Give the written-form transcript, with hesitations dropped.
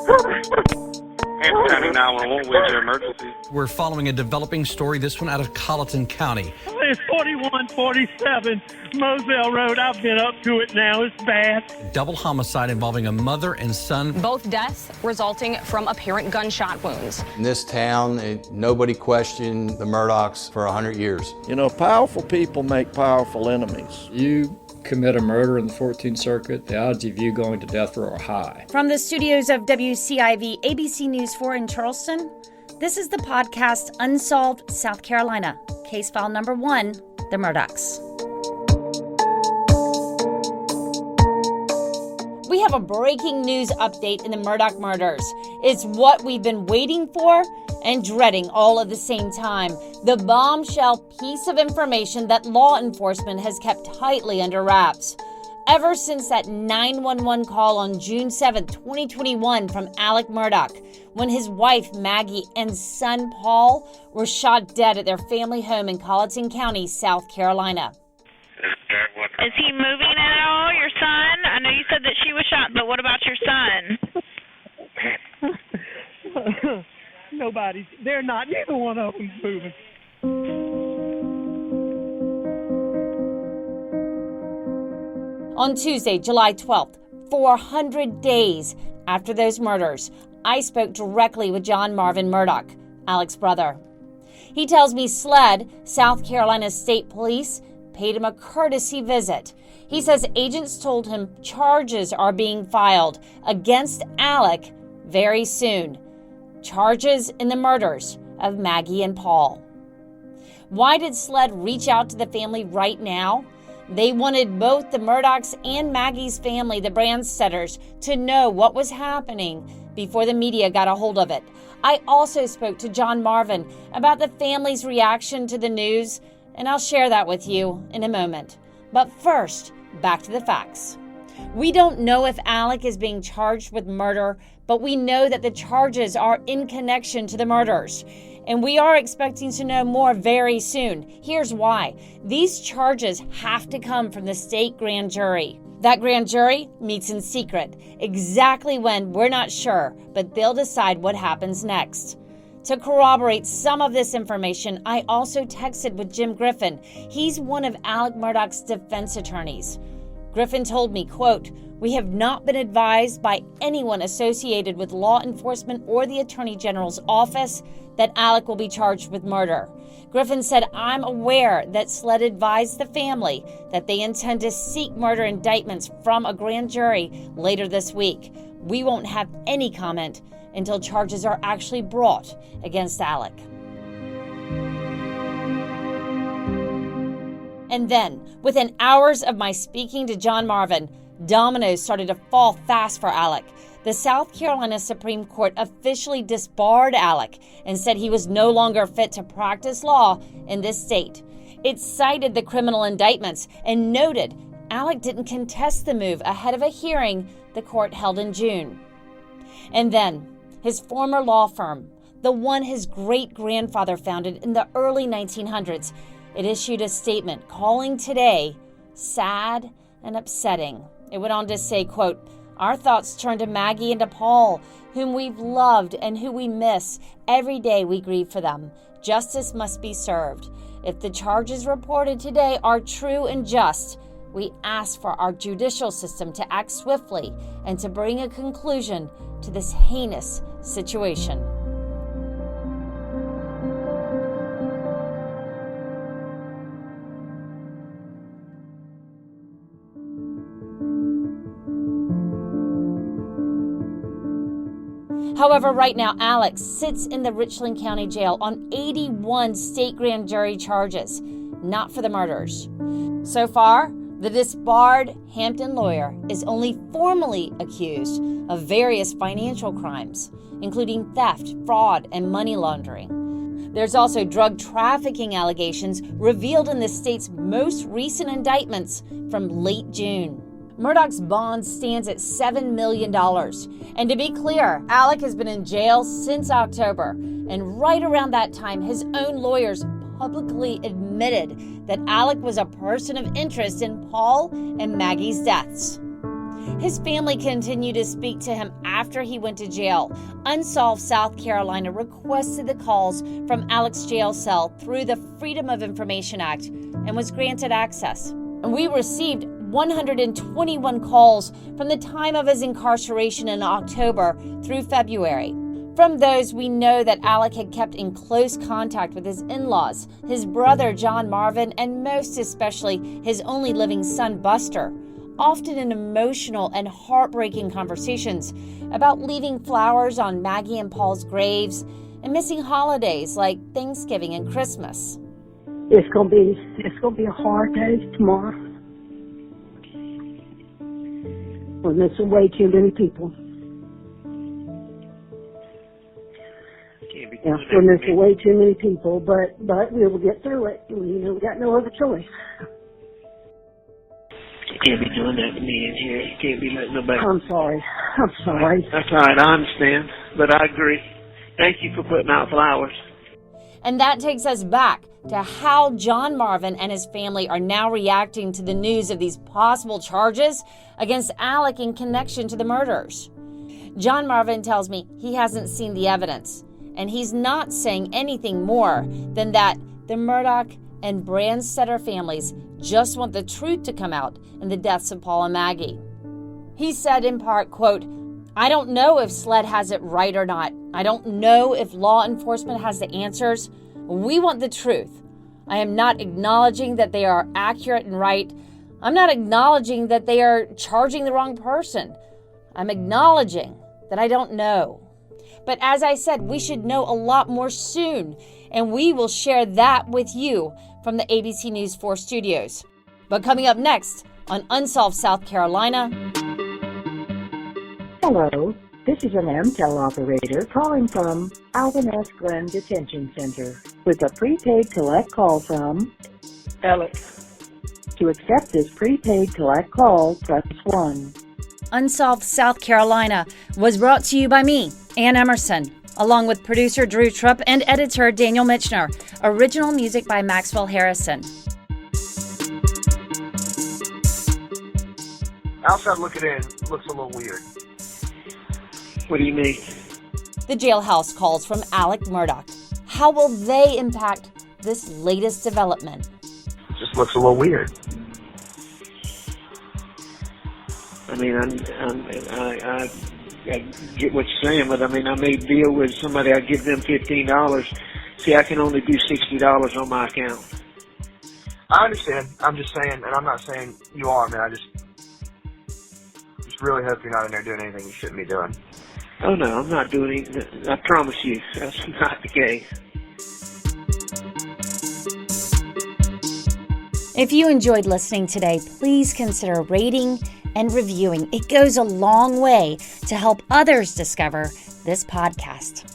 Hampton County 911, where's your emergency? We're following a developing story, this one out of Colleton County. It's 4147 Moselle Road. I've been up to it now. It's bad. Double homicide involving a mother and son. Both deaths resulting from apparent gunshot wounds. In this town, nobody questioned the Murdaughs for 100 years. You know, powerful people make powerful enemies. You commit a murder in the 14th Circuit, the odds of you going to death row are high. From the studios of WCIV ABC News 4 in Charleston, this is the podcast Unsolved South Carolina. Case file number 1, the Murdaughs. We have a breaking news update in the Murdaugh murders. It's what we've been waiting for and dreading all at the same time. The bombshell piece of information that law enforcement has kept tightly under wraps. Ever since that 911 call on June 7, 2021 from Alex Murdaugh, when his wife Maggie and son Paul were shot dead at their family home in Colleton County, South Carolina. Is he moving at all, your son? I know you said that she was shot, but what about your son? Nobody's. They're not. Neither one of them's moving. On Tuesday, July 12th, 400 days after those murders, I spoke directly with John Marvin Murdaugh, Alex's brother. He tells me SLED, South Carolina State Police, paid him a courtesy visit. He says agents told him charges are being filed against Alex very soon. Charges in the murders of Maggie and Paul. Why did SLED reach out to the family right now? They wanted both the Murdaughs and Maggie's family, the Brandstetters, to know what was happening before the media got a hold of it. I also spoke to John Marvin about the family's reaction to the news, and I'll share that with you in a moment. But first, back to the facts. We don't know if Alex is being charged with murder, but we know that the charges are in connection to the murders. And we are expecting to know more very soon. Here's why. These charges have to come from the state grand jury. That grand jury meets in secret. Exactly when, we're not sure, but they'll decide what happens next. To corroborate some of this information, I also texted with Jim Griffin. He's one of Alex Murdaugh's defense attorneys. Griffin told me, quote, "We have not been advised by anyone associated with law enforcement or the Attorney General's office that Alex will be charged with murder." Griffin said, "I'm aware that SLED advised the family that they intend to seek murder indictments from a grand jury later this week. We won't have any comment until charges are actually brought against Alex." And then, within hours of my speaking to John Marvin, dominoes started to fall fast for Alex. The South Carolina Supreme Court officially disbarred Alex and said he was no longer fit to practice law in this state. It cited the criminal indictments and noted Alex didn't contest the move ahead of a hearing the court held in June. And then, his former law firm, the one his great-grandfather founded in the early 1900s, it issued a statement calling today sad and upsetting. It went on to say, quote, "Our thoughts turn to Maggie and to Paul, whom we've loved and who we miss. Every day we grieve for them. Justice must be served. If the charges reported today are true and just, we ask for our judicial system to act swiftly and to bring a conclusion to this heinous situation." However, right now, Alex sits in the Richland County Jail on 81 state grand jury charges, not for the murders. So far, the disbarred Hampton lawyer is only formally accused of various financial crimes, including theft, fraud, and money laundering. There's also drug trafficking allegations revealed in the state's most recent indictments from late June. Murdaugh's bond stands at $7 million. And to be clear, Alex has been in jail since October. And right around that time, his own lawyers publicly admitted that Alex was a person of interest in Paul and Maggie's deaths. His family continued to speak to him after he went to jail. Unsolved South Carolina requested the calls from Alex's jail cell through the Freedom of Information Act and was granted access. And we received 121 calls from the time of his incarceration in October through February. From those, we know that Alec had kept in close contact with his in-laws, his brother John Marvin, and most especially his only living son Buster, often in emotional and heartbreaking conversations about leaving flowers on Maggie and Paul's graves and missing holidays like Thanksgiving and Christmas. It's gonna be a hard day tomorrow. We're missing way too many people. Yeah, we're missing way too many people, but we will get through it. We got no other choice. You can't be doing that to me in here. You can't be letting nobody... I'm sorry. That's all right. I understand, but I agree. Thank you for putting out flowers. And that takes us back to how John Marvin and his family are now reacting to the news of these possible charges against Alec in connection to the murders. John Marvin tells me he hasn't seen the evidence, and he's not saying anything more than that the Murdaugh and Brandstetter families just want the truth to come out in the deaths of Paul and Maggie. He said in part, quote, "I don't know if SLED has it right or not. I don't know if law enforcement has the answers. We want the truth. I am not acknowledging that they are accurate and right. I'm not acknowledging that they are charging the wrong person. I'm acknowledging that I don't know. But as I said, we should know a lot more soon, and we will share that with you from the ABC News 4 studios. But coming up next on Unsolved South Carolina... Hello, this is an MTEL operator calling from Alvin S. Glenn Detention Center with a prepaid collect call from Alex. To accept this prepaid collect call, press 1. Unsolved South Carolina was brought to you by me, Ann Emerson, along with producer Drew Trupp and editor Daniel Michener. Original music by Maxwell Harrison. Outside looking in, looks a little weird. What do you mean? The jailhouse calls from Alex Murdaugh. How will they impact this latest development? Just looks a little weird. I mean, I get what you're saying, but I mean, I may deal with somebody, I give them $15. See, I can only do $60 on my account. I understand. I'm just saying, and I'm not saying you are, man. I just really hope you're not in there doing anything you shouldn't be doing. Oh, no, I'm not doing anything. I promise you, that's not the case. If you enjoyed listening today, please consider rating and reviewing. It goes a long way to help others discover this podcast.